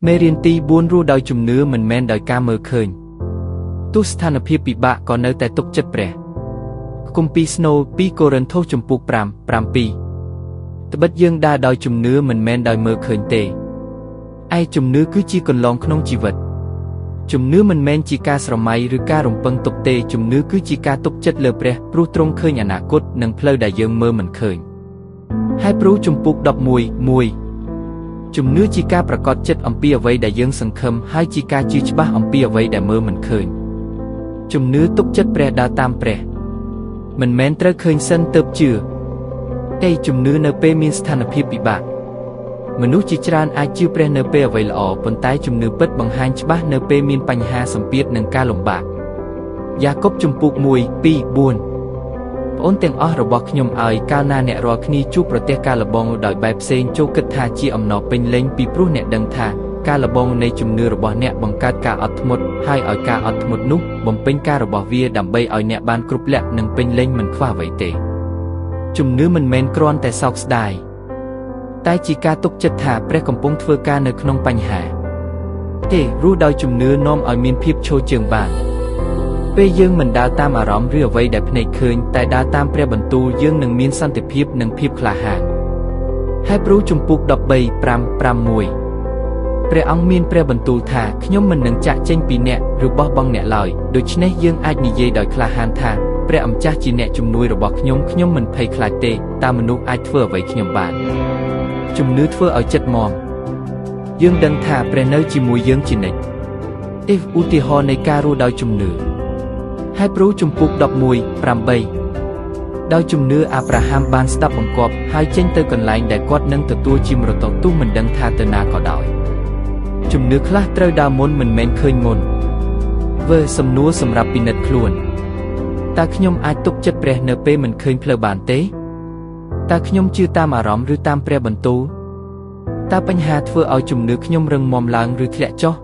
មេរៀនទី4រស់ដោយជំនឿមិនមែនដោយការមើលឃើញទោះស្ថានភាពពិបាកក៏នៅតែទុកចិត្តព្រះគម្ពីរស្នូល2កូរិនថូសជំពូក5:7ត្បិតយើងដើរដោយជំនឿមិនមែនដោយមើលឃើញទេឯជំនឿគឺជាកន្លងក្នុងជីវិតជំនឿមិនមែនជាការស្រមៃឬការរំពឹងទុកទេជំនឿគឺជាការទុកចិត្តលើព្រះព្រោះទ្រង់ឃើញអនាគតនិងផ្លូវដែលយើងមើលមិនឃើញហើយព្រោះជំពូក11:1ជំនឿជាការប្រកបចិត្តអំពីអ្វីដែលយើងសង្ឃឹមហើយជាការជឿច្បាស់អំពីអ្វីដែលមើលមិនឃើញជំនឿទុកចិត្តព្រះដើរតាមព្រះមិនមែនត្រូវឃើញសិនទើបជឿតែជំនឿនៅពេលមានស្ថានភាពពិបាកមនុស្សជាច្រើនអាចជឿព្រះនៅពេលអ្វីល្អប៉ុន្តែជំនឿពិតបង្ហាញច្បាស់នៅពេលមានបញ្ហាសម្ពាធនិងការលំបាកយ៉ាកុបជំពូក1:2-4បងអូនទាំងអស់របស់ខ្ញុំឲ្យកាលណាអ្នករាល់គ្នាជួបប្រទះការលបងដោយបែបផ្សេងចូលគិតថាជាអំណរពេញលេញពីព្រោះអ្នកដឹងថាការលបងនៃជំនឿរបស់អ្នកបង្កើតការអត់ធ្មត់ហើយឲ្យការអត់ធ្មត់នោះបំពេញការរបស់វាដើម្បីឲ្យអ្នកបានគ្រប់លក្ខនិងពេញលេញមិនខ្វះអ្វីទេជំនឿមិនមែនគ្រាន់តែសោកស្ដាយតែជាការទុកចិត្តថាព្រះកំពុងធ្វើការនៅក្នុងបញ្ហាទេរស់ដោយជំនឿនាំឲ្យមានភាពឈរជើងបានពេលយើងមិនដើរតាមអារម្មណ៍ឬអ្វីដែលភ្នែកឃើញតែដើរតាមព្រះបន្ទូលយើងនឹងមានសន្តិភាពនិងភាពក្លាហានហើយព្រោះជំពូក13:5-6ព្រះអង្គមានព្រះបន្ទូលថាខ្ញុំមិននឹងចាក់ចេញពីអ្នកឬបោះបង់អ្នកឡើយដូច្នេះយើងអាចនិយាយដោយក្លាហានថាព្រះម្ចាស់ជាអ្នកជំនួយរបស់ខ្ញុំមិនភ័យខ្លាចទេតើមនុស្សអាចធ្វើអ្វីខ្ញុំបានជំនឿធ្វើឲ្យចិត្តមាំយើងដឹងថាព្រះនៅជាមួយយើងជានិច្ចឧទាហរណ៍នៃការរស់ដោយជំនឿហើយព្រោះជំពូក11:8ដោយជំនឿអាប់រ៉ាហាំបានស្ដាប់បង្គាប់ហើយចេញទៅកន្លែងដែលគាត់នឹងទទួលជាមរតកទោះមិនដឹងថាទៅណាក៏ដោយជំនឿខ្លះត្រូវដើរមុនមិនមែនឃើញមុនសំណួរសម្រាប់ពិនិត្យខ្លួនតើខ្ញុំអាចទុកចិត្តព្រះនៅពេលមិនឃើញផ្លូវបានទេតើខ្ញុំជឿតាមអារម្មណ៍ឬតាមព្រះបន្ទូលតើបញ្ហាធ្វើឲ្យជំនឿខ្ញុំរឹងមាំឡើងឬធ្លាក់ចុះ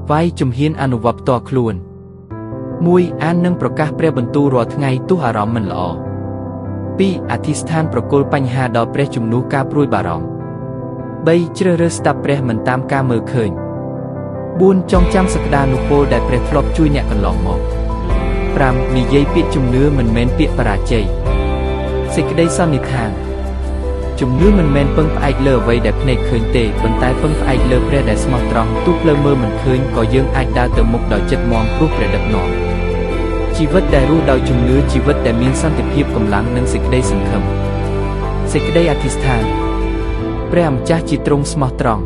វាយជំហានអនុវត្តផ្ទាល់ខ្លួន1អាននិងប្រកាសព្រះបន្ទូលរាល់ថ្ងៃទោះអារម្មណ៍មិនល្អ2អធិស្ឋានប្រគល់បញ្ហាដល់ព្រះជំនួសការព្រួយបារម្ភ3ជ្រើសរើសស្ដាប់ព្រះមិនតាមការមើលឃើញ4ចងចាំសក្តានុពលដែលព្រះធ្លាប់ជួយអ្នកកន្លងមក5និយាយពាក្យជំនឿមិនមែនពាក្យបរាជ័យសេចក្តីសន្និដ្ឋានជំនឿមិនមែនពឹងផ្អែកលើអ្វីដែលភ្នែកឃើញទេប៉ុន្តែពឹងផ្អែកលើព្រះដែលស្មោះត្រង់ទោះផ្លូវមើលមិនឃើញក៏យើងអាចដើរទៅមុខដោយចិត្តមាំព្រោះព្រះដឹកនាំជីវិតដែលរស់ដោយជំនឿជីវិតដែលមានសន្តិភាពកម្លាំងនិងសេចក្តីសង្ឃឹមសេចក្តីអធិស្ឋានព្រះម្ចាស់ជាទ្រង់ស្មោះត្រង់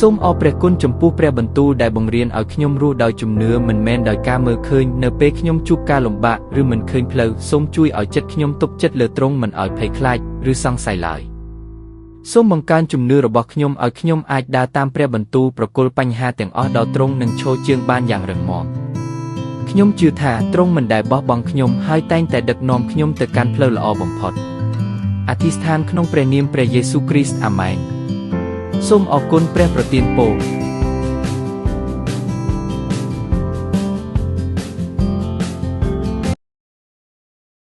សូមអរព្រះគុណចំពោះព្រះបន្ទូលដែលបង្រៀនឲ្យខ្ញុំរស់ដោយជំនឿមិនមែនដោយការមើលឃើញនៅពេលខ្ញុំជួបការលំបាកឬមិនឃើញផ្លូវសូមជួយឲ្យចិត្តខ្ញុំទប់ចិត្តលើទ្រង់មិនឲ្យភ័យខ្លាចឬសង្ស័យឡើយសូមបង្កើនជំនឿរបស់ខ្ញុំឲ្យខ្ញុំអាចដើរតាមព្រះបន្ទូលប្រគល់បញ្ហាទាំងអស់ដល់ទ្រង់និងឈរជើងបានយ៉ាងរឹងមាំខ្ញុំជឿថាទ្រង់មិនដែលបោះបង់ខ្ញុំហើយតែងតែដឹកនាំខ្ញុំទៅកាន់ផ្លូវល្អបំផុតអធិស្ឋានក្នុងព្រះនាមព្រះយេស៊ូវគ្រីស្ទអាមែនសូមអរគុណព្រះប្រទានពរ